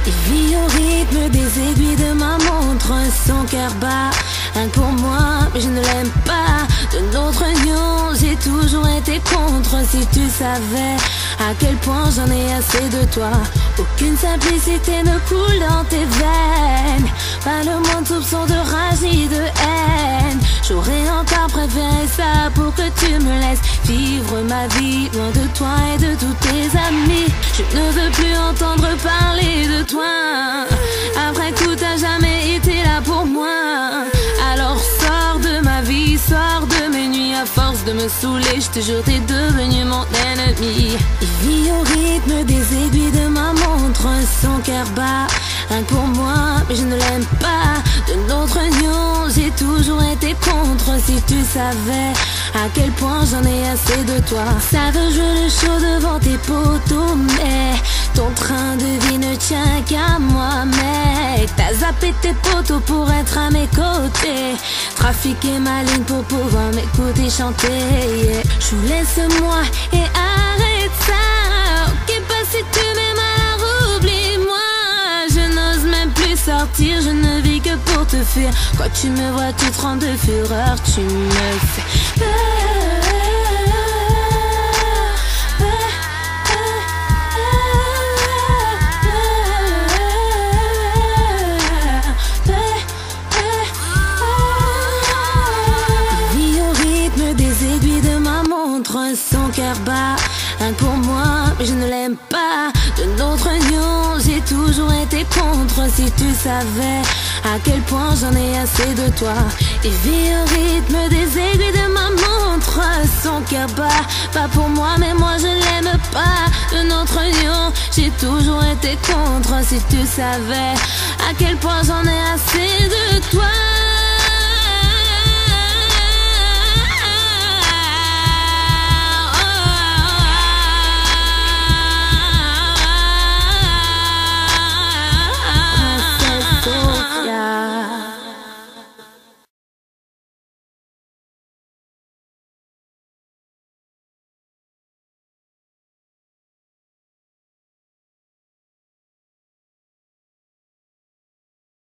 Il vit au rythme des aiguilles de ma montre. Son cœur bat, rien que pour moi, mais je ne l'aime pas. De notre union, j'ai toujours été contre. Si tu savais à quel point j'en ai assez de toi. Aucune simplicité ne coule dans tes veines. Pas le moins de soupçon de rage ni de haine. J'aurais encore préféré ça pour que tu me laisses vivre ma vie loin de toi et de tous tes amis. Je ne veux plus entendre parler de toi. Après coup, t'as jamais été là pour moi. Alors sors de ma vie, sors de mes nuits. À force de me saouler, je te jure, t'es devenu mon ennemi. Il vit au rythme des aiguilles de ma montre. Son cœur bat, rien que pour moi, mais je ne l'aime pas. De notre union, j'ai toujours été contre. Si tu savais à quel point j'en ai assez de toi. Ça veut jouer le show devant tes potos, mais ton train de vie ne tient qu'à moi, mec. T'as zappé tes potos pour être à mes côtés. Trafiqué ma ligne pour pouvoir m'écouter chanter, yeah. Je vous laisse moi et arrête ça. Ok, pas si tu m'aimes, alors oublie-moi. Je n'ose même plus sortir, je ne vis que pour te fuir. Quand tu me vois, tu trembles de fureur, tu me fais peur. Son cœur bat, rien que pour moi, mais je ne l'aime pas. De notre union, j'ai toujours été contre. Si tu savais à quel point j'en ai assez de toi. Il vit au rythme des aiguilles de ma montre. Son cœur bat, pas pour moi, mais moi je l'aime pas. De notre union, j'ai toujours été contre. Si tu savais à quel point j'en ai assez de toi.